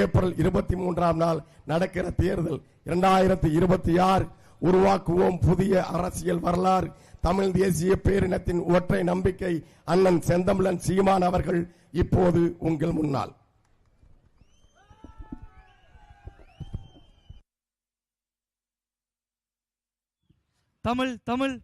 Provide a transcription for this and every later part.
April 23ஆம் நாள் நடக்கிற தேர்தல் 2026 உருவாக்குவோம் புதிய அரசியல் வரலாறு. தமிழ் தேசிய பேரினத்தின் ஒற்றை நம்பிக்கை அண்ணன் செந்தமிழன் சீமான் அவர்கள் இப்போது உங்கள் முன்னால். தமிழ் தமிழ்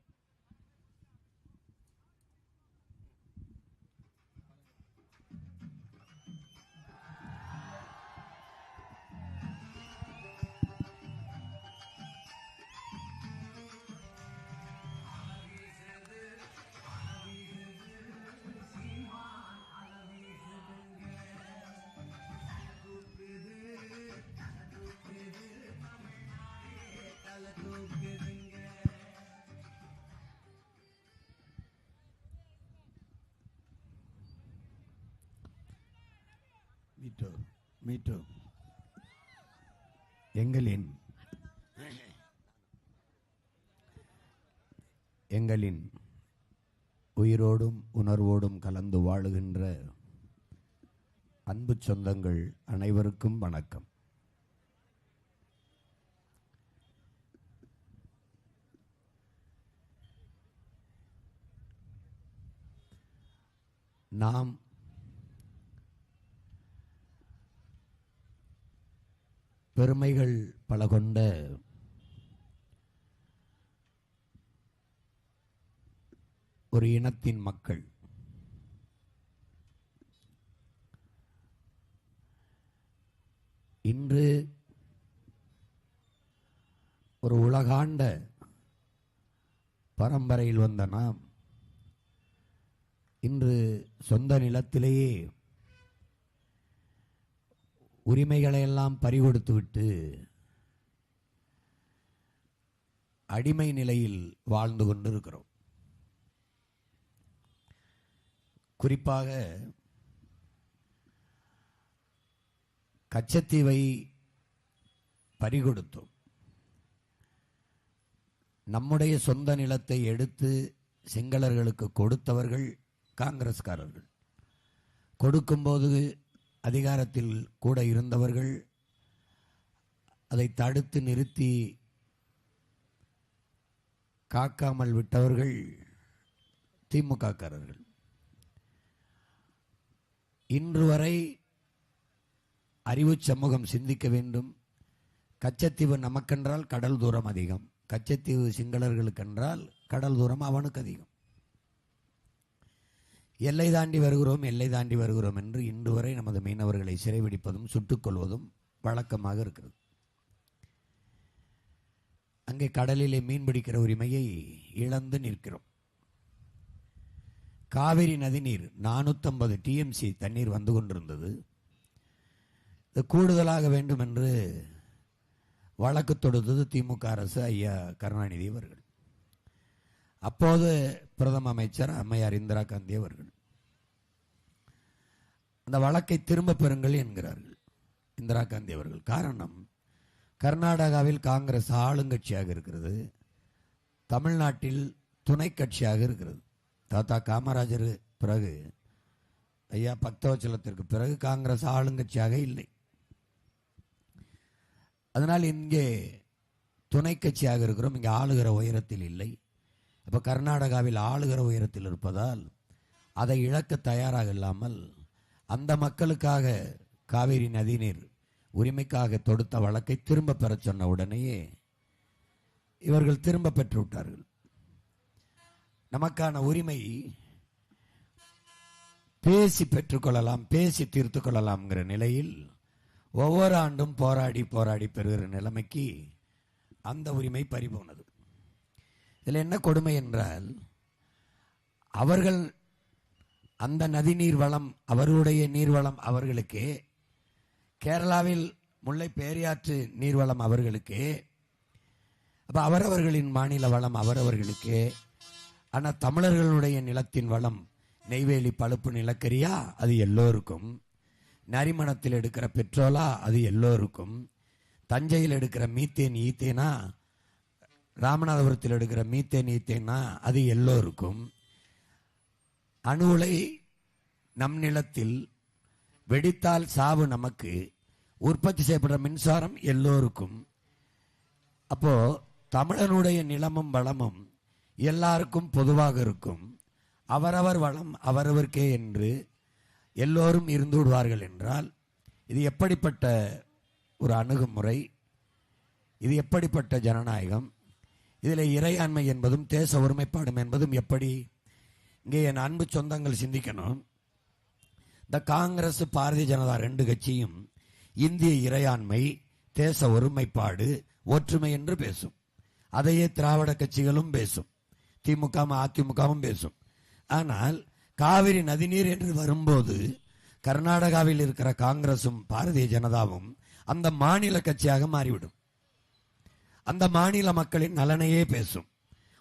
எங்களின் உயிரோடும் உணர்வோடும் கலந்து வாழுகின்ற அன்பு சொந்தங்கள் அனைவருக்கும் வணக்கம். நாம் பெருமைகள் பல கொண்ட ஒரு இனத்தின் மக்கள். இன்று ஒரு உலகாண்ட பரம்பரையில் வந்த நாம் இன்று சொந்த நிலத்திலேயே உரிமைகளை எல்லாம் பறிகொடுத்துவிட்டு அடிமை நிலையில் வாழ்ந்து கொண்டிருக்கிறோம். குறிப்பாக கச்சத்தீவை பறிகொடுத்தோம். நம்முடைய சொந்த நிலத்தை எடுத்து சிங்களர்களுக்கு கொடுத்தவர்கள் காங்கிரஸ்காரர்கள். கொடுக்கும்போது அதிகாரத்தில் கூட இருந்தவர்கள் அதை தடுத்து நிறுத்தி காக்காமல் விட்டவர்கள் திமுககாரர்கள். இன்று வரை அறிவு சமூகம் சிந்திக்க வேண்டும். கச்சத்தீவு நமக்கென்றால் கடல் தூரம் அதிகம், கச்சத்தீவு சிங்களர்களுக்கென்றால் கடல் தூரம் அவனுக்கு அதிகம். எல்லை தாண்டி வருகிறோம், எல்லை தாண்டி வருகிறோம் என்று இன்று வரை நமது மீனவர்களை சிறைபிடிப்பதும் சுட்டுக் கொள்வதும் வழக்கமாக இருக்கிறது. அங்கே கடலிலே மீன் பிடிக்கிற உரிமையை இழந்து நிற்கிறோம். காவிரி நதிநீர் 450 TMC தண்ணீர் வந்து கொண்டிருந்தது. இது கூடுதலாக வேண்டும் என்று வழக்கு தொடுத்தது திமுக அரசு, ஐயா கருணாநிதி அவர்கள். அப்போது பிரதம அமைச்சர் அம்மையார் இந்திரா காந்தி அவர்கள் அந்த வழக்கை திரும்ப பெறுங்கள் என்கிறார்கள் இந்திரா காந்தி அவர்கள். காரணம், கர்நாடகாவில் காங்கிரஸ் ஆளுங்கட்சியாக இருக்கிறது, தமிழ்நாட்டில் துணை கட்சியாக இருக்கிறது. தாத்தா காமராஜர் பிறகு, ஐயா பக்தவச்சலத்திற்கு பிறகு காங்கிரஸ் ஆளுங்கட்சியாக இல்லை. அதனால் இங்கே துணை கட்சியாக இருக்கிறோம், இங்கே ஆளுகிற உயரத்தில் இல்லை. அப்போ கர்நாடகாவில் ஆளுகிற உயரத்தில் இருப்பதால் அதை இழக்க தயாராக இல்லாமல் அந்த மக்களுக்காக காவிரி நதிநீர் உரிமைக்காக தொடுத்த வழக்கை திரும்ப பெற சொன்ன உடனேயே இவர்கள் திரும்ப பெற்று விட்டார்கள். நமக்கான உரிமை பேசி பெற்றுக்கொள்ளலாம், பேசி தீர்த்து கொள்ளலாம்ங்கிற நிலையில் ஒவ்வொரு ஆண்டும் போராடி போராடி பெறுகிற நிலைமைக்கு அந்த உரிமை பறிபோனது. இதில் என்ன கொடுமை என்றால், அவர்கள் அந்த நதிநீர் வளம், அவர்களுடைய நீர்வளம் அவர்களுக்கு, கேரளாவில் முல்லை பேரியாற்று நீர்வளம் அவர்களுக்கு, அப்போ அவரவர்களின் மாநில வளம் அவரவர்களுக்கு. ஆனால் தமிழர்களுடைய நிலத்தின் வளம், நெய்வேலி பழுப்பு நிலக்கரியா, அது எல்லோருக்கும். நரிமணத்தில் எடுக்கிற பெட்ரோலா, அது எல்லோருக்கும். தஞ்சையில் எடுக்கிற மீத்தேன் ஈத்தேனா, ராமநாதபுரத்தில் எடுக்கிற மீத்தேன் ஈத்தேனா, அது எல்லோருக்கும். அணு உலை நம் நிலத்தில் வெடித்தால் சாவு நமக்கு, உற்பத்தி செய்யப்படுற மின்சாரம் எல்லோருக்கும். அப்போ தமிழனுடைய நிலமும் வளமும் எல்லாருக்கும் பொதுவாக இருக்கும். அவரவர் வளம் அவரவருக்கே என்று எல்லோரும் இருந்து விடுவார்கள் என்றால் இது எப்படிப்பட்ட ஒரு அணுகுமுறை? இது எப்படிப்பட்ட ஜனநாயகம்? இதில் இறையாண்மை என்பதும் தேச ஒருமைப்பாடும் என்பதும் எப்படி? இங்கே என் அன்பு சொந்தங்கள் சிந்திக்கணும். இந்த காங்கிரஸ் பாரதிய ஜனதா ரெண்டு கட்சியும் இந்திய இறையாண்மை, தேச ஒருமைப்பாடு, ஒற்றுமை என்று பேசும். அதையே திராவிட கட்சிகளும் பேசும், திமுக அதிமுகவும் பேசும். ஆனால் காவிரி நதிநீர் என்று வரும்போது கர்நாடகாவில் இருக்கிற காங்கிரசும் பாரதிய ஜனதாவும் அந்த மாநில கட்சியாக மாறிவிடும். அந்த மாநில மக்களின் நலனையே பேசும்.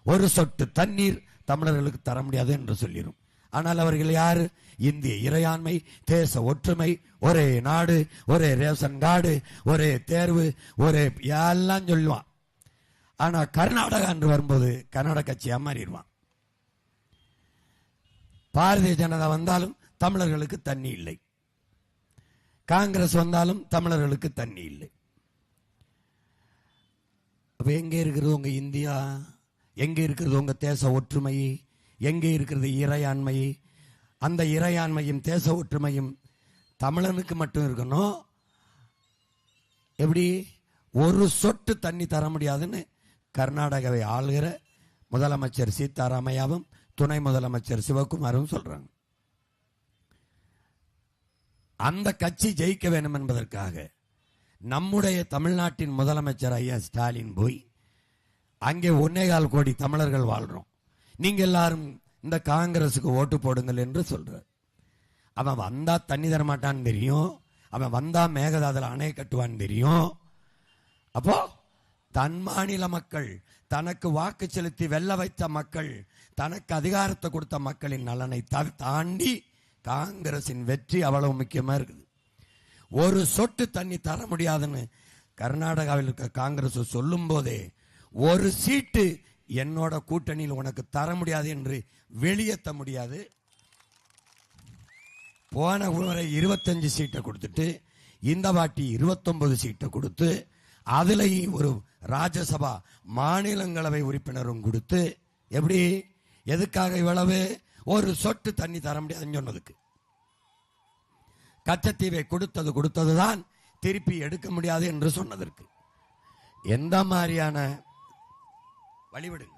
ஒரு சொட்டு தண்ணீர் தமிழர்களுக்கு தர முடியாது என்று சொல்லிடும். ஆனால் அவர்கள் யாரு? இந்திய இறையாண்மை, தேச ஒற்றுமை, ஒரே நாடு, ஒரே ரேஷன் கார்டு, ஒரே தேர்வு, ஒரே எல்லாம் சொல்லுவான். ஆனா கர்நாடகா என்று வரும்போது கர்நாடக கட்சியா மாறிடுவான். பாரதிய ஜனதா வந்தாலும் தமிழர்களுக்கு தண்ணி இல்லை, காங்கிரஸ் வந்தாலும் தமிழர்களுக்கு தண்ணி இல்லை. அப்ப எங்க இருக்கிறது உங்க இந்தியா? எங்க இருக்கிறது உங்க தேச ஒற்றுமை? எங்கே இருக்கிறது இறையாண்மை? அந்த இறையாண்மையும் தேச ஒற்றுமையும் தமிழனுக்கு மட்டும் இருக்கணும். எப்படி? ஒரு சொட்டு தண்ணி தர முடியாதுன்னு கர்நாடகாவை ஆளுகிற முதலமைச்சர் சீதாராமையாவும் துணை முதலமைச்சர் சிவகுமாரும் சொல்றாங்க. அந்த கட்சி ஜெயிக்க வேண்டும் என்பதற்காக நம்முடைய தமிழ்நாட்டின் முதலமைச்சர் ஐயா ஸ்டாலின் போய் அங்கே 1.25 கோடி தமிழர்கள் வாழ்றோம், நீங்க எல்லாரும் இந்த காங்கிரசுக்கு ஓட்டு போடுங்கள் என்று சொல்றார். அவன் வந்தா தண்ணி தர மாட்டான்னு தெரியும், அவன் வந்தா மேகதாதுல அணை கட்டுவான்னு தெரியும். அப்போ தன் மாநில மக்கள், தனக்கு வாக்கு செலுத்தி வெல்ல வைத்த மக்கள், தனக்கு அதிகாரத்தை கொடுத்த மக்களின் நலனை தாண்டி காங்கிரசின் வெற்றி அவ்வளவு முக்கியமா இருக்குது. ஒரு சொட்டு தண்ணி தர முடியாதுன்னு கர்நாடகாவில் இருக்க காங்கிரஸ் சொல்லும் போதே ஒரு சீட்டு என்னோட கூட்டணியில் உனக்கு தர முடியாது என்று வெளியேற்ற முடியாது. போன முறை 25 சீட்டை கொடுத்துட்டு இந்த வாட்டி 29 சீட்டை கொடுத்து அதுல ஒரு ராஜ்யசபா மாநிலங்களவை உறுப்பினரும் கொடுத்து, எப்படி? எதுக்காக இவ்வளவு? ஒரு சொட்டு தண்ணி தர முடியாதுன்னு சொன்னதுக்கு. கச்சத்தீவை கொடுத்ததுதான் திருப்பி எடுக்க முடியாது என்று சொன்னதற்கு. எந்த மாதிரியான வழிவிடுங்க?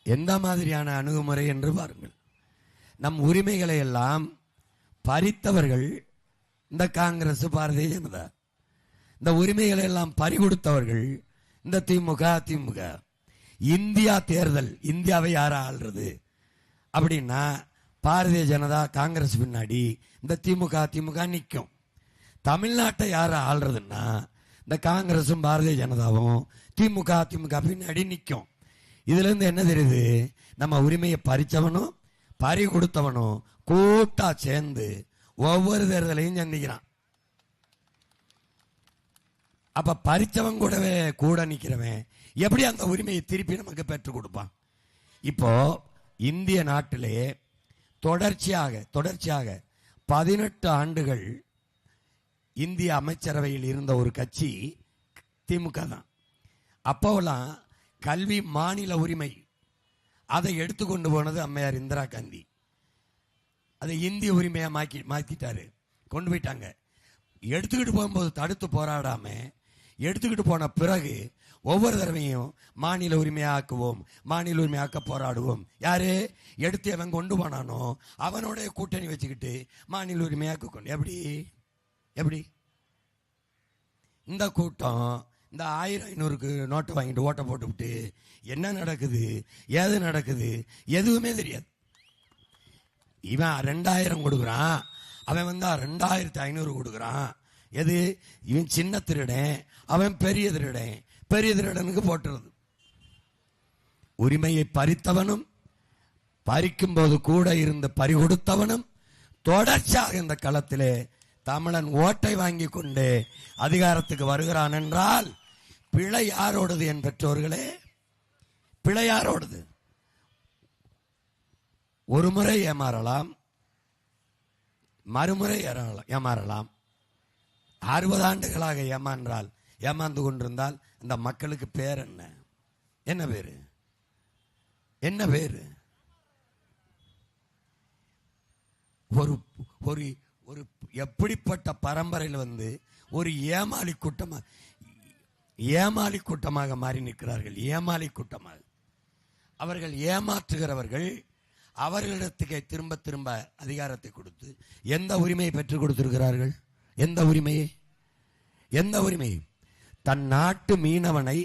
எந்த மாதிரியான அணுகுமுறை என்று பாருங்கள். நம் உரிமைகளை எல்லாம் பறித்தவர்கள் இந்த காங்கிரஸ் பாரதிய ஜனதா, இந்த உரிமைகளை எல்லாம் பறிகொடுத்தவர்கள் இந்த திமுக அதிமுக. இந்தியா தேர்தல், இந்தியாவை யார ஆள்றது அப்படின்னா பாரதிய ஜனதா காங்கிரஸ் பின்னாடி இந்த திமுக அதிமுக நிற்கும். தமிழ்நாட்டை யார ஆள்றதுன்னா இந்த காங்கிரசும் பாரதிய ஜனதாவும் திமுக அதிமுக பின்னாடி நிற்கும். இதுல இருந்து என்ன தெரியுது? நம்ம உரிமையை பறிச்சவனும் பறி கொடுத்தவனும் கூட்டா சேர்ந்து ஒவ்வொரு தேர்தலையும் சந்திக்கிறான். அப்ப பறிச்சவன் கூடவே கூட நிக்கிறவன் எப்படி அந்த உரிமையை திருப்பி நமக்கு பெற்றுக் கொடுப்பான்? இப்போ இந்திய நாட்டிலே தொடர்ச்சியாக 18 ஆண்டுகள் இந்திய அமைச்சரவையில் இருந்த ஒரு கட்சி திமுக தான். அப்போலாம் கல்வி மாநில உரிமை, அதை எடுத்துக்கொண்டு போனது அம்மையார் இந்திரா காந்தி. அதை இந்திய உரிமையா மாத்திட்டாரு, கொண்டு போயிட்டாங்க. எடுத்துக்கிட்டு போகும்போது தடுத்து போராடாம எடுத்துக்கிட்டு போன பிறகு ஒவ்வொரு தடவையும் மாநில உரிமையாக்குவோம், மாநில உரிமையாக்க போராடுவோம். யாரு எடுத்து அவன் கொண்டு போனானோ அவனோட கூட்டணி வச்சுக்கிட்டு மாநில உரிமையாக்க கொண்டு. எப்படி இந்த கூட்டம் இந்த 1000-500க்கு நோட்டை வாங்கிட்டு ஓட்ட போட்டுவிட்டு என்ன நடக்குது ஏது நடக்குது எதுவுமே தெரியாது. இவன் 2000 கொடுக்குறான், அவன் வந்தா 2500 கொடுக்குறான். எது? இவன் சின்ன திருடன், அவன் பெரிய திருடன். பெரிய திருடனுக்கு போட்டுறது. உரிமையை பறித்தவனும் பறிக்கும் போது கூட இருந்து பறி கொடுத்தவனும் தொடர்ச்சியாக இந்த களத்திலே தமிழன் ஓட்டை வாங்கி கொண்டு அதிகாரத்துக்கு வருகிறான் என்றால் பிழை யாரோடது என் பெற்றோர்களே? பிழை யாரோடது? ஒரு முறை ஏமாறலாம், மறுமுறை ஏமாறலாம். 60 ஆண்டுகளாக ஏமாந்து கொண்டிருந்தால் இந்த மக்களுக்கு பேர் என்ன? என்ன பேரு? என்ன பேரு? ஒரு ஒரு ஒரு எப்படிப்பட்ட பரம்பரையில் ஒரு ஏமாளி கூட்டமாக மாறி நிற்கிறார்கள். ஏமாளி கூட்டமாக அவர்கள் ஏமாற்றுகிறவர்கள். அவர்களிடத்துக்கு திரும்ப திரும்ப அதிகாரத்தை கொடுத்து எந்த உரிமையை பெற்றுக் கொடுத்திருக்கிறார்கள்? எந்த உரிமையை? தன் நாட்டு மீனவனை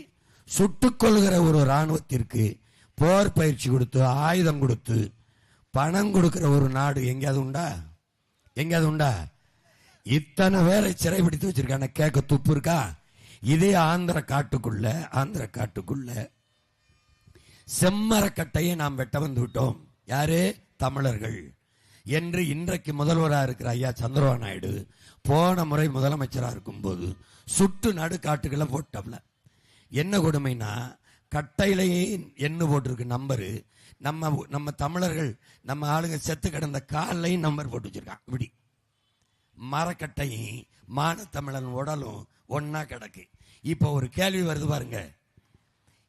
சுட்டுக் கொள்கிற ஒரு இராணுவத்திற்கு போர் பயிற்சி கொடுத்து, ஆயுதம் கொடுத்து, பணம் கொடுக்கிற ஒரு நாடு எங்கேயாவது உண்டா? இத்தனை பேரை சிறைபிடித்து வச்சிருக்கான, கேட்க துப்பு இருக்கா? இதே ஆந்திர காட்டுக்குள்ள செம்மரக்கட்டையை நாம் வெட்ட வந்து விட்டோம். யாரு? தமிழர்கள் என்று இன்றைக்கு முதல்வராக இருக்கிற ஐயா சந்திரபாபு நாயுடு போன முறை முதலமைச்சராக இருக்கும் போது சுட்டு நடுக்காட்டுகளை போட்டவல. என்ன கொடுமைனா, கட்டையிலேயே என்ன போட்டிருக்கு நம்பரு. நம்ம தமிழர்கள், நம்ம ஆளுங்க செத்து கிடந்த காலையும் நம்பர் போட்டு வச்சிருக்கான். இப்படி மரக்கட்டையும் மானத்தமிழன் உடலும் ஒன்னா கிடக்கு. இப்போ ஒரு கேள்வி வருது பாருங்க.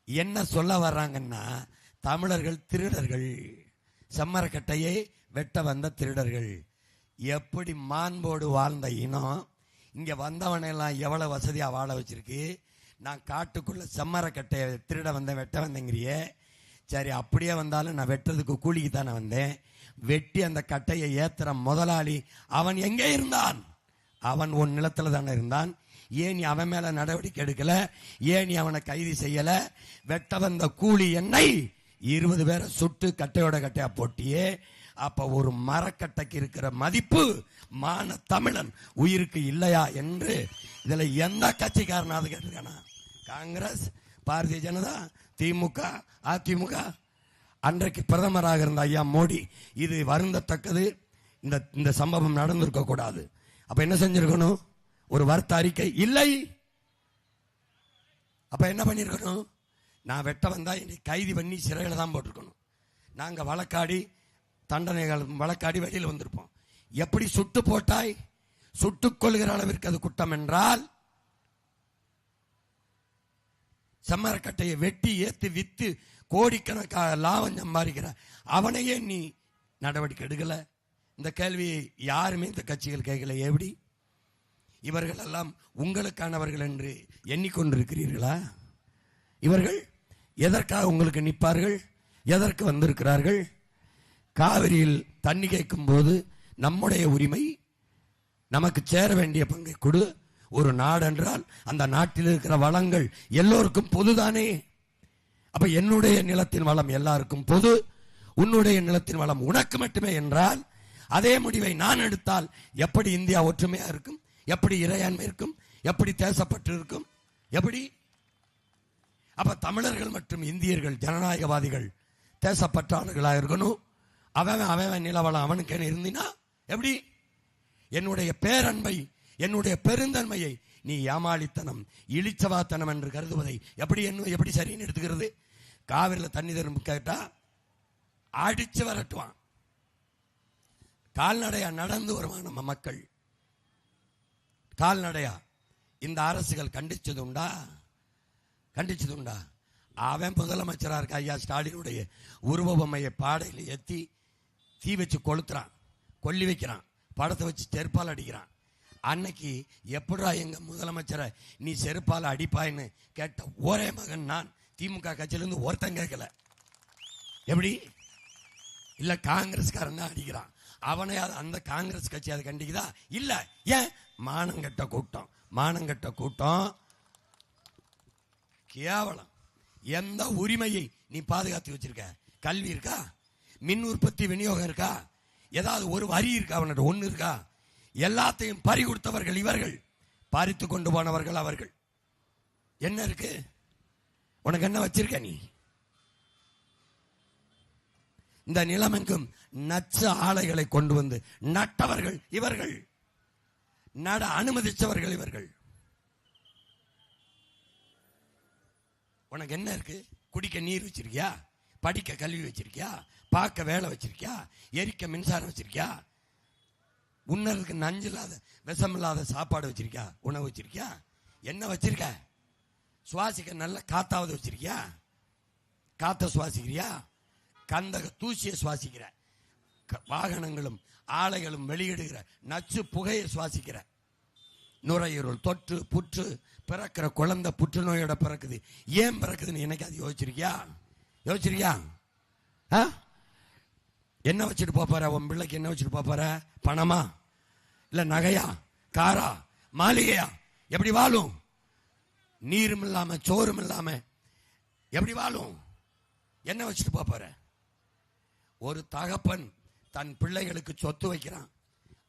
என்ன சொல்ல வர்றாங்கன்னா, தமிழர்கள் திருடர்கள், செம்மரக்கட்டையை வெட்ட வந்த திருடர்கள். எப்படி மாண்போடு வாழ்ந்த இனம் இங்க வந்தவனெல்லாம் எவ்வளவு வசதியா வாழ வச்சிருக்கு. நான் காட்டுக்குள்ள செம்மரக்கட்டையை திருட வந்தேன், வெட்ட வந்தேங்கிறியே. சரி, அப்படியே வந்தாலும் நான் வெட்டுறதுக்கு கூலிக்கு தானே வந்தேன். வெட்டி அந்த கட்டையை ஏத்துற முதலாளி அவன் எங்கே இருந்தான்? அவன் உன் நிலத்துல தானே இருந்தான். ஏன் நீ அவன் மேல நடவடிக்கை எடுக்கல? ஏன் நீ அவனை கைது செய்யல? வெட்ட வந்த கூலி என்னை 20 பேரை சுட்டு கட்டையோட கட்டையா போட்டியே. அப்ப ஒரு மரக்கட்டைக்கு இருக்கிற மதிப்பு மான தமிழன் உயிருக்கு இல்லையா என்று இதுல எந்த கட்சிக்காரனாவது கேட்டிருக்கானா? காங்கிரஸ், பாரதிய ஜனதா, திமுக, அதிமுக. அன்றைக்கு பிரதமராக இருந்த ஐயா மோடி, இது வருந்தத்தக்கது, இந்த சம்பவம் நடந்திருக்க கூடாது. அப்ப என்ன செஞ்சிருக்கணும்? ஒரு வருத்த அறிக்கை இல்லை. அப்ப என்ன பண்ணிருக்கணும்? நான் வெட்ட வந்தா என்னை கைது பண்ணி சிறையில தான் போட்டிருக்கணும். நாங்க வழக்காடி தண்டனைகள் வழக்காடி வெளியில் வந்திருப்போம். எப்படி சுட்டு போட்டாய்? சுட்டுக் கொள்கிற அளவிற்கு அது குற்றம் என்றால், செம்மரக்கட்டையை வெட்டி ஏத்து வித்து கோடிக்கணக்காக லாபம் சம்பாதிக்கிற அவனையே நீ நடவடிக்கை எடுக்கல. இந்த கேள்வியை யாருமே இந்த கட்சிகள் கேட்கல. எப்படி? இவர்கள் எல்லாம் உங்களுக்கானவர்கள் என்று எண்ணிக்கொண்டிருக்கிறீர்களா? இவர்கள் எதற்காக உங்களுக்கு நிற்பார்கள்? எதற்கு வந்திருக்கிறார்கள்? காவிரியில் தண்ணி கேட்கும் போது நம்முடைய உரிமை, நமக்கு சேர வேண்டிய பங்கை கொடு. ஒரு நாடு என்றால் அந்த நாட்டில் இருக்கிற வளங்கள் எல்லோருக்கும் பொதுதானே. அப்ப என்னுடைய நிலத்தின் வளம் எல்லாருக்கும் பொது, உன்னுடைய நிலத்தின் வளம் உனக்கு மட்டுமே என்றால், அதே முடிவை நான் எடுத்தால் எப்படி இந்தியா ஒற்றுமையா இருக்கும்? எப்படி இறையாண்மை இருக்கும்? எப்படி தேசப்பட்டு இருக்கும்? எப்படி? அப்ப தமிழர்கள் மற்றும் இந்தியர்கள் ஜனநாயகவாதிகள் தேசப்பற்றாளர்களாக இருக்கணும். அவன் நிலவளம் அவனுக்கு இருந்தினா எப்படி? என்னுடைய பேரன்பை, என்னுடைய பெருந்தன்மையை நீ ஏமாளித்தனம், இழிச்சவாத்தனம் என்று கருதுவதை எப்படி சரின்னு எடுத்துக்கிறது? காவிரியில் தண்ணி தரும் கேட்டா அடிச்சு வரட்டுவான். கால்நடையா நடந்து வருவான் நம்ம மக்கள். கால்நடையா இந்த அரசுகள் கண்டிச்சதுண்டா? அவன் முதலமைச்சரா இருக்க ஐயா ஸ்டாலினுடைய உருவ பொம்மையை பாடையில் ஏற்றி தீ வச்சு கொளுத்துறான், கொல்லி வைக்கிறான், படத்தை வச்சு செருப்பால் அடிக்கிறான். அன்னைக்கு எப்படா எங்க முதலமைச்சரை நீ செருப்பால் அடிப்பாயின்னு கேட்ட ஒரே மகன் நான். திமுக கட்சியிலிருந்து ஒருத்தன் கேட்கல. எப்படி? இல்ல காங்கிரஸ்காரன் தான் அடிக்கிறான். அவனை அந்த காங்கிரஸ் கட்சி அதை கண்டிக்குதா? இல்ல. ஏன்? மானங்கட்ட கூட்டம். கேவலம். எந்த உரிமையை நீ பாதுகாத்து வச்சிருக்க? கல்வி இருக்கா? மின் உற்பத்தி விநியோகம் இருக்கா? ஏதாவது ஒரு வரி இருக்கா? அவனோட ஒண்ணு இருக்கா? எல்லாத்தையும் பறி கொடுத்தவர்கள் இவர்கள், பறித்து கொண்டு போனவர்கள் அவர்கள். என்ன இருக்கு உனக்கு? என்ன வச்சிருக்க நீ? இந்த நிலமெங்கும் நச்ச ஆலைகளை கொண்டு வந்து நட்டவர்கள் இவர்கள், நட அனுமதிச்சவர்கள் இவர்கள். உனக்கு என்ன இருக்கு? குடிக்க நீர் வச்சிருக்கியா? படிக்க கல்வி வச்சிருக்கியா? பார்க்க வேலை வச்சிருக்கியா? எரிக்க மின்சாரம் வச்சிருக்கியா? உன்னருக்கு நஞ்சு இல்லாத விஷம் இல்லாத சாப்பாடு வச்சிருக்கியா? உணவு வச்சிருக்கியா? என்ன வச்சிருக்க? சுவாசிக்க நல்ல காத்தாவது வச்சிருக்கியா? காத்த சுவாசிக்கிறியா? கந்தக தூசியை சுவாசிக்கிற, வாகனங்களும் ஆலைகளும் வெளியிடுகிற நச்சு புகையை சுவாசிக்கிற, நுரையீரல் தொற்று புற்று, பிறக்கிற குழந்தை புற்றுநோயோட பிறக்குது. ஏன் பிறக்குதுன்னு எனக்கு அது யோசிச்சிருக்கியா? யோசிச்சிருக்கியா? என்ன வச்சுட்டு போற? உன் பிள்ளைக்கு என்ன வச்சுட்டு போற? பணமா இல்ல நகையா, காரா, மாளிகையா? எப்படி வாழும்? நீரும் இல்லாம சோறும் இல்லாம எப்படி வாழும்? என்ன வச்சுட்டு போற? ஒரு தகப்பன் தன் பிள்ளைகளுக்கு சொத்து வைக்கிறான்,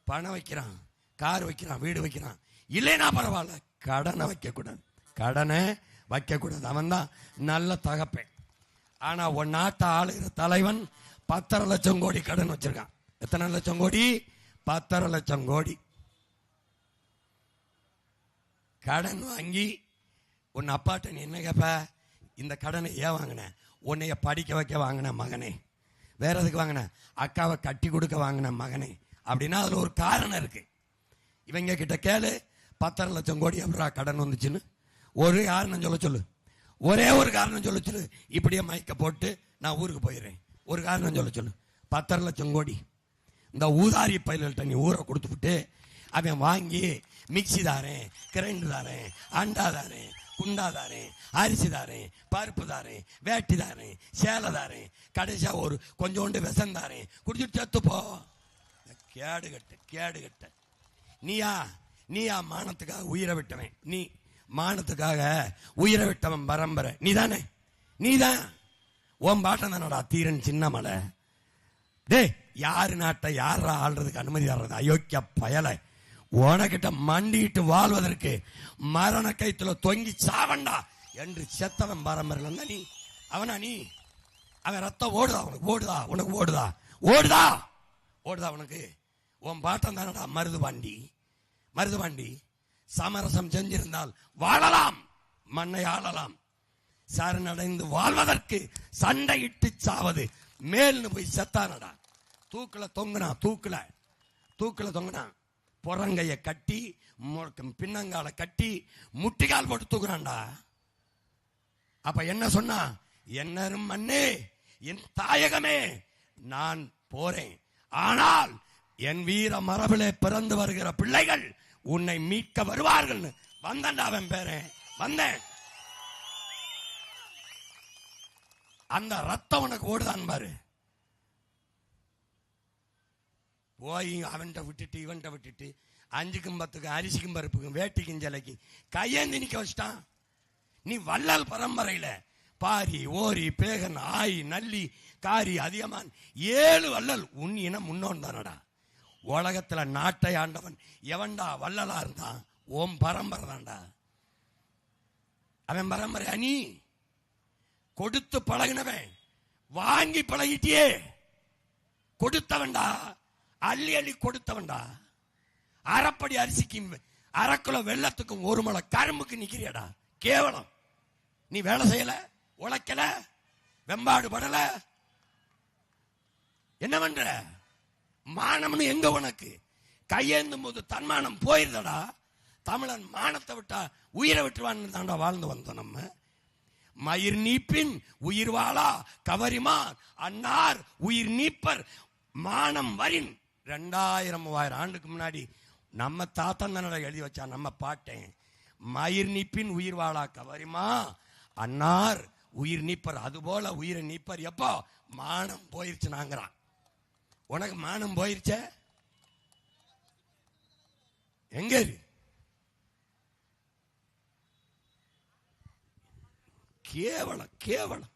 பணம் வைக்கிறான், கார் வைக்கிறான், வீடு வைக்கிறான். இல்லைன்னா பரவாயில்ல, கடனை வைக்க கூடாது, கடனை வைக்க கூடாது. அவன் தான் நல்ல தகப்பன். ஆனா உன் நாட்டை ஆளுகிற தலைவன் 10.5 லட்சம் கோடி கடன் வச்சிருக்கான். எத்தனை லட்சம் கோடி? 10.5 லட்சம் கோடி கடன் வாங்கி உன் அப்பாட்ட நீ என்ன கேப்ப? இந்த கடனை ஏன் வாங்கின? உன்னைய படிக்க வைக்க வாங்கின மகனே. வேற எதுக்கு வாங்கின? அக்காவை கட்டி கொடுக்க வாங்கின மகனே. அப்படின்னா அதுல ஒரு காரணம் இருக்கு. இவங்க கிட்ட கேளு, 10.5 லட்சம் கோடி எப்படா கடன் வந்துச்சுன்னு ஒரு காரணம் சொல்ல சொல்லு. ஒரே ஒரு காரணம் சொல்ல சொல்லு. இப்படியே மயக்க போட்டு நான் ஊருக்கு போயிடுறேன். ஒரு காரணம் சொல்ல சொல்லு. 10.5 லட்சம் கோடி இந்த ஊதாரி பயில்கள்ட்ட நீ ஊரை கொடுத்துவிட்டு அவன் வாங்கி மிக்சி தாரேன், கிரைண்டர் தாரேன், அண்டா தாரேன், குண்டா தாரேன், அரிசி தாரேன், பருப்பு தாரேன், வேட்டி தாரேன், சேலை தாரேன், கடைசியா ஒரு கொஞ்சோண்டு விஷம் தாரேன், குடிச்சிட்டு செத்து போ. கேடுகட்ட கேடுகட்ட. நீயா மானத்துக்காக உயிரை விட்டவன். நீ மானத்துக்காக உயிரை விட்டவன் பரம்பரை. நீதானே? நீதான். உன் பாட்டம் தானடா தீரன் சின்ன மலை. டே, யாரு நாட்டை யாரா ஆள்றதுக்கு அனுமதி தர்றது? அயோக்கிய பயலை. உனக்கிட்ட மண்டிட்டு வாழ்வதற்கு மரண கைத்துல தொங்கி சாவண்டா என்று செத்தவன் பரம்பரையில் இருந்தா நீ. அவனா நீ? அவன் ரத்தம் ஓடுதா உனக்கு? ஓடுதா உனக்கு? ஓடுதா ஓடுதா ஓடுதா உனக்கு? உன் பாட்டம் தானடா மருதுபாண்டி. சமரசம் செஞ்சிருந்தால் வாழலாம், மண்ணை ஆளலாம். சரணடைந்து வாழ்வதற்கு சண்டையிட்டு சாவது மேல்னு போய் செத்தானடா. தூக்குல தொங்குனா புறங்கைய கட்டி பின்னங்கால கட்டி முட்டிகால் போட்டு தூக்குறான்டா. அப்ப என்ன சொன்னா? என்னரும் மண்ணே, என் தாயகமே, நான் போறேன். ஆனால் என் வீர மரபிலே பிறந்து வருகிற பிள்ளைகள் உன்னை மீட்க வருவார்கள். வந்தேன்டா அவன் பேரே, வந்தேன். அந்த ரத்தம் உனக்கு ஓடுதான் பாரு. போய் அவன்கிட்ட விட்டுட்டு இவன்கிட்ட விட்டுட்டு 5க்கும் 10க்கும் அரிசிக்கும் பருப்புக்கும் வேட்டிக்கும் ஜலைக்கு கையேந்தி நிக்க வச்சிட்டான். நீ வள்ளல் பரம்பரையில பாரி, ஓரி, பேகன், ஆய், நல்லி, காரி, அதிகமான் 7 வள்ளல் உன் இனம் முன்னோன் தானடா. உலகத்துல நாட்டை ஆண்டவன் எவன்டா வள்ளலா இருந்தான்? ஓம் பரம்பரை தான்டா. அவன் பரம்பரை. நீ கொடுத்து பழகினவன், வாங்கி பழகிட்டியே. கொடுத்தவன்டா, அள்ளி கொடுத்தவன்டா. அரைப்படி அரிசிக்கும் 1/2 கிலோ வெள்ளத்துக்கும் 1 முளை கரும்புக்கு நிக்கிறியடா. கேவலம். நீ வேலை செய்யல, உழைக்கல, வெம்பாடு படல, என்ன பண்ற? மானம்னு எங்க உனக்கு? கையேந்தும் போது தன்மானம் போயிருந்தடா. தமிழன் மானத்தை விட்டா உயிரை விட்டுவான்னு தாண்டா வாழ்ந்து வந்தோம் நம்ம. மயிர் நீப்பின் உயிர் வாழா கவரிமார் அன்னார் உயிர் நீப்பர் மானம் வரின். 2000-3000 ஆண்டுக்கு முன்னாடி நம்ம தாத்தன் தானடா எழுதி வச்சா, நம்ம பாட்டேன். மயிர் நீப்பின் உயிர் வாழா கவரிமா அன்னார் உயிர் நீப்பர். அதுபோல உயிரை நீப்பர். எப்போ? மானம் போயிருச்சு நாங்கிறான். உனக்கு மானம் போயிருச்ச? எங்க? கேவலம்.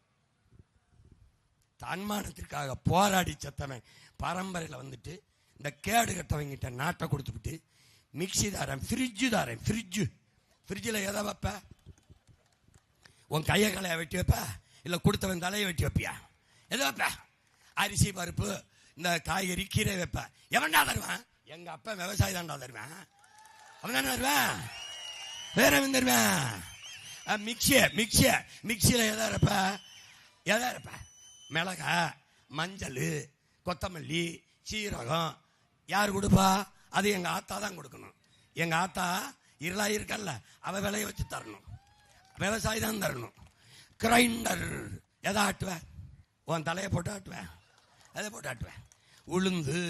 தன்மானத்திற்காக போராடி செத்தவன் பரம்பரையில் வந்துட்டு இந்த கேடு கட்டவங்கிட்ட நாட்டை கொடுத்துட்டு மிக்சி தாரேன், ஃப்ரிட்ஜில் எதை வைப்ப? உன் கையை கலையை வெட்டி வைப்ப? இல்லை கொடுத்தவன் தலையை வெட்டி வைப்பியா? எதை வைப்ப? அரிசி பருப்பு இந்த காய்கறி கீரை வைப்ப. எவன்டா தருவான்? எங்க அப்பா விவசாயி தான்டா தருவேன். அவன் தானே தருவேன், வேற எவன் தருவேன்? மிக்சியில எதை இருப்ப? மிளகா, மஞ்சள், கொத்தமல்லி, சீரகம் யார் கொடுப்பா? அது எங்க ஆத்தா தான் கொடுக்கணும். எங்க ஆத்தா இருளா இருக்கல்ல, அவ விலைய வச்சு தரணும். விவசாயி தான் தரணும். கிரைண்டர் எதை ஆட்டுவேன்? உன் தலையை போட்டு ஆட்டுவேன், எதை போட்டு ஆட்டுவேன்? உளுந்து,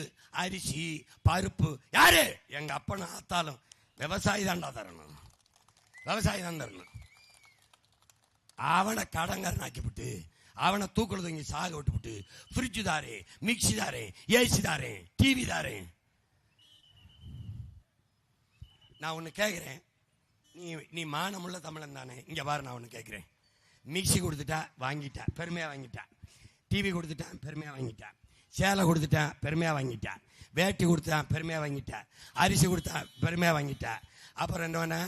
அரிசி, பருப்பு யாரு? எங்க அப்பனும் ஆத்தாலும் விவசாயி தான்டா தரணும், விவசாயி தான் தரணும். அவனை கடங்கரன் ஆக்கிவிட்டு, அவனை தூக்குறது இங்க சாக விட்டுவிட்டு, ஃப்ரிட்ஜ் தாரே, மிக்சி தாரே, ஏசி தாரே, டிவி தாரே. நான் ஒன்று கேட்குறேன், நீ மானமுள்ள தமிழன் தானே? இங்கே பாரு, நான் ஒன்று கேட்குறேன். மிக்சி கொடுத்துட்டா வாங்கிட்டா, பெருமையாக வாங்கிட்டா. டிவி கொடுத்துட்டான், பெருமையாக வாங்கிட்டான். சேலை கொடுத்துட்டான், பெருமையாக வாங்கிட்டான். வேட்டி கொடுத்தான், பெருமையாக வாங்கிட்டான். அரிசி கொடுத்தான், பெருமையாக வாங்கிட்டான். அப்புறம் என்னன்னா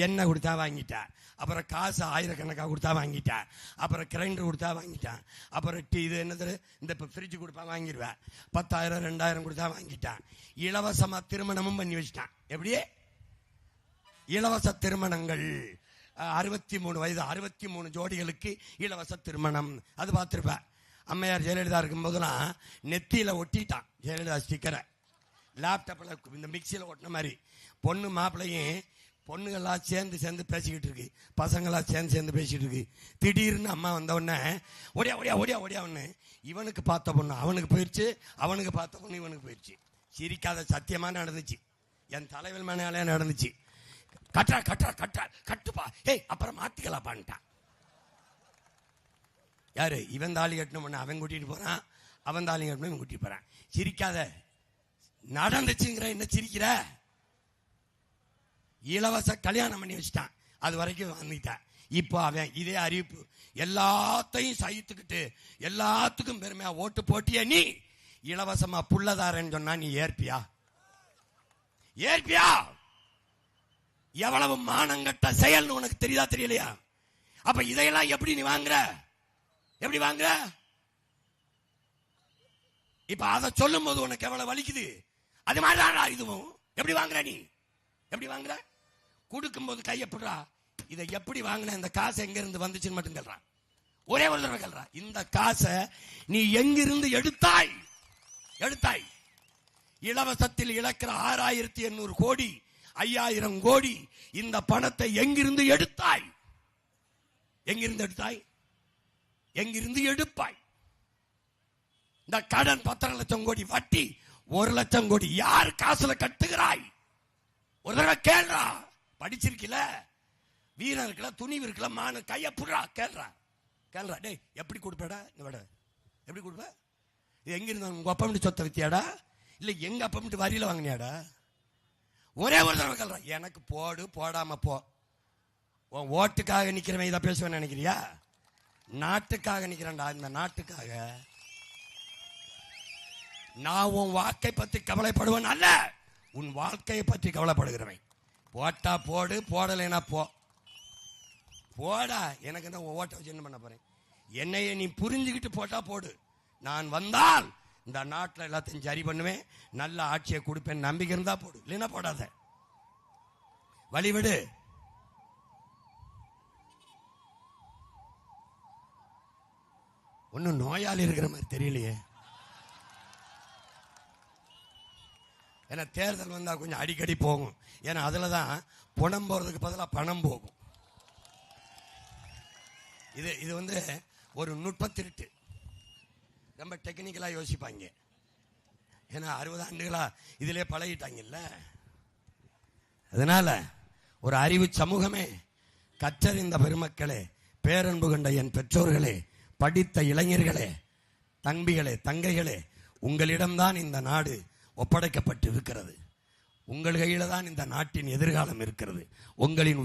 எண்ணெய் கொடுத்தா வாங்கிட்டான். அப்புறம் காசு ஆயிரக்கணக்காக கொடுத்தா வாங்கிட்டான். அப்புறம் கிரைண்டர் கொடுத்தா வாங்கிட்டான். அப்புறம் இது என்னது, இந்த இப்போ ஃப்ரிட்ஜ் கொடுப்பா வாங்கிடுவேன். 10,000 2,000 கொடுத்தா வாங்கிட்டான். இலவசமாக திருமணமும் பண்ணி வச்சுட்டான். எப்படியே இலவச திருமணங்கள் 63 வயது 63 ஜோடிகளுக்கு இலவச திருமணம். அது பார்த்துருப்பேன். அம்மையார் ஜெயலலிதா இருக்கும்போதெல்லாம் நெத்தியில் ஒட்டிட்டான் ஜெயலலிதா ஸ்டிக்கரை. லேப்டாப்பில் இந்த மிக்சியில் ஒட்டின மாதிரி பொண்ணு மாப்பிள்ளையும் பொண்ணுகள்லாம் சேர்ந்து பேசிக்கிட்டு இருக்கு, பசங்களாம் சேர்ந்து பேசிக்கிட்டு இருக்கு. திடீர்னு அம்மா வந்த உடனே ஒடியா ஒடியா ஒடியா ஒடியா ஒன்று, இவனுக்கு பார்த்த பொண்ணு அவனுக்கு போயிடுச்சு, அவனுக்கு பார்த்த பொண்ணு இவனுக்கு போயிடுச்சு. சிரிக்காத சத்தியமாக நடந்துச்சு, என் தலைவர் மேனாலே நடந்துச்சு. கட்டா கட்டா கட்டா கட்டுப்பா, ஏய் அப்புறம் மாத்திக்கலாப்பான்ட்டான். யாரு? இவன் தாலி கட்டணும், அவன் கூட்டிட்டு போறான், அவன் தாலி கட்டணும், இவன் கூட்டிட்டு போறான். சிரிக்காத, நடந்துச்சுங்கிற என்ன சிரிக்கிற? இலவச கல்யாணம் பண்ணி வச்சுட்டான், அது வரைக்கும் வந்துட்டான். இப்போ அவன் இதே அறிவிப்பு எல்லாத்தையும் சகித்துக்கிட்டு எல்லாத்துக்கும் பெருமையா ஓட்டு போட்டிய நீ இலவசமா புள்ளதாரன்னு சொன்னா நீ ஏற்பியா? ஏற்பியா? எவ்வளவு மானங்கட்ட செயல் உனக்கு தெரியுதா தெரியலையா? அப்ப இதையெல்லாம் எப்படி நீ வாங்குற? எப்படி வாங்குற? இப்ப அதை சொல்லும் போது உனக்கு எவ்வளவு வலிக்குது? அது மாதிரிதான் இதுவும். எப்படி வாங்குற நீ? எப்படி வாங்குற? கொடுக்கும் போது கையப்படுறா, இதை எப்படி வாங்கின, இந்த காசை எங்க இருந்து வந்துச்சுன்னு மட்டும் கேள்றான். ஒரே ஒரு தடவை கேள்றான், இந்த காசை நீ எங்கிருந்து எடுத்தாய்? எடுத்தாய். இலவசத்தில் இழக்கிற 6,800 கோடி 5,000 கோடி, இந்த பணத்தை எங்கிருந்து எடுத்தாய்? எங்கிருந்து எடுத்தாய்? எங்கிருந்து எடுப்பாய்? இந்த கடன் 10 லட்சம் கோடி, வட்டி 1 லட்சம் கோடி, யார் காசுல கட்டுகிறாய்? ஒரு தடவை கேள்றா. படிச்சிருக்கல, வீரம் இருக்கல, துணிவு இருக்கல, மான கைய புடுறா, கேள்றா கேள்றா. டேய் எப்படி கொடுப்படா? இந்த விட எப்படி கொடுப்ப? இது எங்க இருந்தா? உங்க அப்பா மட்டும் சொத்தை வித்தியாடா, இல்ல எங்க அப்பா மட்டும் வரியில வாங்கினியாடா? ஒரே ஒரு தடவை கேள்றா. எனக்கு போடு, போடாம போ. உன் ஓட்டுக்காக நிக்கிறவன் இதை பேசுவேன்னு நினைக்கிறியா? நாட்டுக்காக நிக்கிறேன்டா, இந்த நாட்டுக்காக. நான் உன் வாக்கை பத்தி கவலைப்படுவேன் அல்ல, உன் வாழ்க்கையை பற்றி கவலைப்படுகிறவன். போட்டா போடு, போடலைன்னா போ. போடா, எனக்கு என்ன ஓட்ட வச்சு என்ன பண்ண போறேன்? என்னைய நீ புரிஞ்சுக்கிட்டு போட்டா போடு. நான் வந்தால் இந்த நாட்டில் எல்லாத்தையும் சரி பண்ணுவேன், நல்ல ஆட்சியை கொடுப்பேன். நம்பிக்கை இருந்தா போடு, இல்லைன்னா போடாத. வழிவிடு. ஒன்னும் நோயாளி இருக்கிற மாதிரி தெரியலையே. ஏன்னா தேர்தல் வந்தா கொஞ்சம் அடிக்கடி போகும். ஏன்னா அதுல தான் பணம் போறதுக்கு பதிலாக பணம் போகும். இது வந்து ஒரு நுட்பத்திருட்டு. ரொம்ப டெக்னிக்கலா யோசிப்பாங்க. ஏன்னா 60 ஆண்டுகளா இதிலே பழகிட்டாங்கல்ல. அதனால ஒரு அறிவு சமூகமே, கற்றறிந்த பெருமக்களே, பேரன்பு கொண்ட என் பெற்றோர்களே, படித்த இளைஞர்களே, தம்பிகளே, தங்கைகளே, உங்களிடம்தான் இந்த நாடு ஒப்படைக்கப்பட்டு இருக்கிறது. உங்கள் கையில தான் இந்த நாட்டின் எதிர்காலம் இருக்கிறது. உங்களின்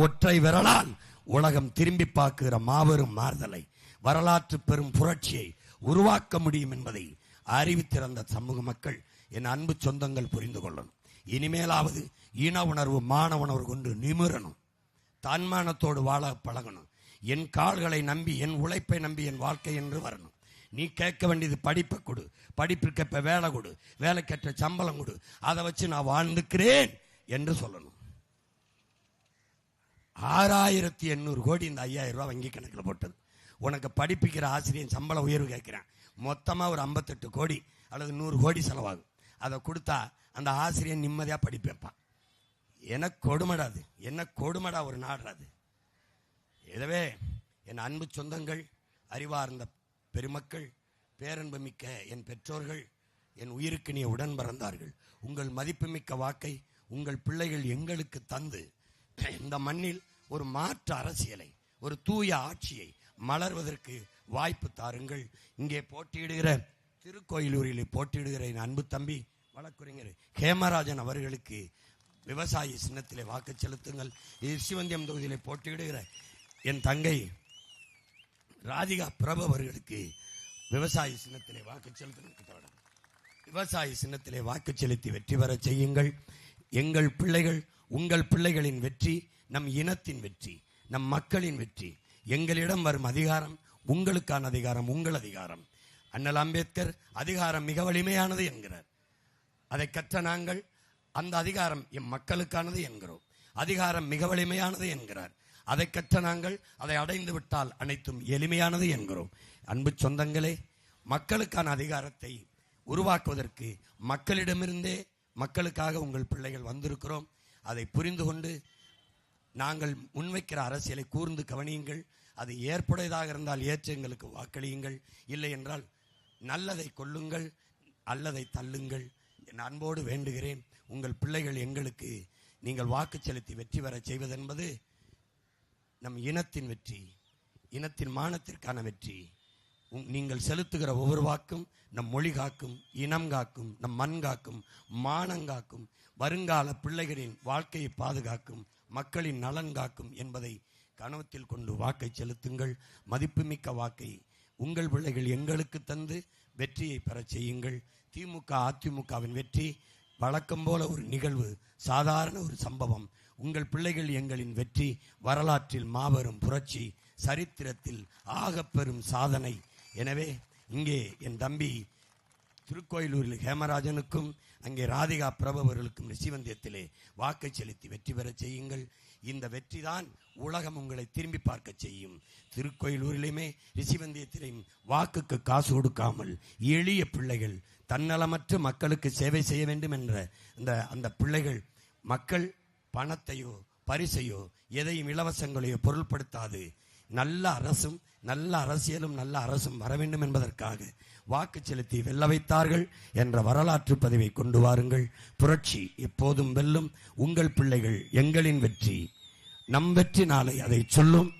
ஒற்றை விரலால் உலகம் திரும்பி பார்க்கிற மாபெரும் மாறுதலை, வரலாற்று பெரும் புரட்சியை உருவாக்க முடியும் என்பதை அறிவித்திருந்த சமூக மக்கள், என் அன்பு சொந்தங்கள் புரிந்து கொள்ளணும். இனிமேலாவது இன உணர்வு, மான உணர்வு கொண்டு நிமிரணும். தன்மானத்தோடு வாழ பழகணும். என் கால்களை நம்பி, என் உழைப்பை நம்பி என் வாழ்க்கை என்று வரணும். நீ கேட்க வேண்டியது படிப்பை கொடு, படிப்பிற்கேற்ப வேலை கொடு, வேலைக்கேற்ற சம்பளம் கொடு, அதை வச்சு நான் வாழ்ந்துக்கிறேன் என்று சொல்லணும். 6,800 கோடி இந்த 5,000 ரூபாய் வங்கி கணக்கில் போட்டது. உனக்கு படிப்பிக்கிற ஆசிரியர் சம்பள உயர்வு கேட்கிறேன், மொத்தமா ஒரு 58 கோடி அல்லது 100 கோடி செலவாகும். அதை கொடுத்தா அந்த ஆசிரியர் நிம்மதியா படிப்பேப்பான். என்ன கொடுமடாது, என்ன கொடுமடா ஒரு நாடுறாது. எனவே என் அன்பு சொந்தங்கள், அறிவார்ந்த பெருமக்கள், பேரன்பு மிக்க என் பெற்றோர்கள், என் உயிருக்கு நீ உடன் பிறந்தார்கள், உங்கள் மதிப்புமிக்க வாக்கை உங்கள் பிள்ளைகள் எங்களுக்கு தந்து இந்த மண்ணில் ஒரு மாற்று அரசியலை, ஒரு தூய ஆட்சியை மலர்வதற்கு வாய்ப்பு தாருங்கள். இங்கே போட்டியிடுகிற திருக்கோயிலூரில் போட்டியிடுகிற என் அன்பு தம்பி வழக்குரைஞர் ஹேமராஜன் அவர்களுக்கு விவசாயி சின்னத்திலே வாக்கு செலுத்துங்கள். ரிஷிவந்தியம் தொகுதியிலே போட்டியிடுகிற என் தங்கை ராதிகா பிரபு அவர்களுக்கு விவசாயி சின்னத்திலே வாக்கு செலுத்துங்கள். விவசாயி சின்னத்திலே வாக்கு செலுத்தி வெற்றி பெற செய்யுங்கள். எங்கள் பிள்ளைகள், உங்கள் பிள்ளைகளின் வெற்றி நம் இனத்தின் வெற்றி, நம் மக்களின் வெற்றி. எங்களிடம் வரும் அதிகாரம் உங்களுக்கான அதிகாரம், உங்கள் அதிகாரம். அண்ணல் அம்பேத்கர் அதிகாரம் மிக வலிமையானது என்கிறார். அதை கற்ற நாங்கள் அந்த அதிகாரம் எம் மக்களுக்கானது என்கிறோம். அதிகாரம் மிக வலிமையானது என்கிறார். அதை கற்ற நாங்கள் அதை அடைந்து விட்டால் அனைத்தும் எளிமையானது என்கிறோம். அன்பு சொந்தங்களே, மக்களுக்கான அதிகாரத்தை உருவாக்குவதற்கு மக்களிடமிருந்தே மக்களுக்காக உங்கள் பிள்ளைகள் வந்திருக்கிறோம். அதை புரிந்து கொண்டு நாங்கள் முன்வைக்கிற அரசியலை கூர்ந்து கவனியுங்கள். அது ஏற்புடையதாக இருந்தால் ஏற்று எங்களுக்கு வாக்களியுங்கள். இல்லை என்றால் நல்லதை கொள்ளுங்கள், அல்லதை தள்ளுங்கள். என் அன்போடு வேண்டுகிறேன், உங்கள் பிள்ளைகள் எங்களுக்கு நீங்கள் வாக்கு செலுத்தி வெற்றி பெற செய்வதென்பது நம் இனத்தின் வெற்றி, இனத்தின் மானத்திற்கான வெற்றி. நீங்கள் செலுத்துகிற ஒவ்வொரு வாக்கும் நம் மொழி காக்கும், இனம் காக்கும், நம் மண் காக்கும், மானம் காக்கும், வருங்கால பிள்ளைகளின் வாழ்க்கையை பாதுகாக்கும், மக்களின் நலன் காக்கும் என்பதை கனவத்தில் கொண்டு வாக்கை செலுத்துங்கள். மதிப்புமிக்க வாக்கை உங்கள் பிள்ளைகள் எங்களுக்கு தந்து வெற்றியை பெற செய்யுங்கள். திமுக அதிமுகவின் வெற்றி வழக்கம் போல ஒரு நிகழ்வு, சாதாரண ஒரு சம்பவம். உங்கள் பிள்ளைகள் எங்களின் வெற்றி வரலாற்றில் மாபெரும் புரட்சி, சரித்திரத்தில் ஆகப்பெரும் சாதனை. எனவே இங்கே என் தம்பி திருக்கோயிலூரில் ஹேமராஜனுக்கும் அங்கே ராதிகா பிரபு அவர்களுக்கும் ரிஷிவந்தியத்திலே வாக்கை செலுத்தி வெற்றி பெற செய்யுங்கள். இந்த வெற்றி தான் உலகம் உங்களை திரும்பி பார்க்க செய்யும். திருக்கோயிலூரிலுமே ரிஷிவந்தியத்திலையும் வாக்குக்கு காசு கொடுக்காமல் எளிய பிள்ளைகள், தன்னலமற்ற மக்களுக்கு சேவை செய்ய வேண்டும் என்ற அந்த பிள்ளைகள், மக்கள் பணத்தையோ பரிசையோ எதையும் இலவசங்களையோ பொருள்படுத்தாது நல்ல அரசும் நல்ல அரசியலும் நல்ல அரசும் வர வேண்டும் என்பதற்காக வாக்கு செலுத்தி வெல்ல வைத்தார்கள் என்ற வரலாற்று பதிவை கொண்டு வாருங்கள். புரட்சி எப்போதும் வெல்லும். உங்கள் பிள்ளைகள் எங்களின் வெற்றி, நம் வெற்றி நாளை அதை சொல்லும்.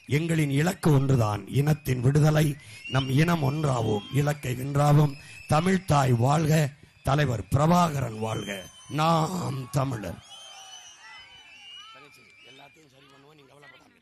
எங்களின் இலக்கு ஒன்றுதான், இனத்தின் விடுதலை. நம் இனம் ஒன்றாவோம், இலக்கை வென்றாவோம். தமிழ்தாய் வாழ்க, தலைவர் பிரபாகரன் வாழ்க. நாம் தமிழர். எல்லாத்தையும் சரி பண்ணுவோம், நீங்க கவலைப்படாம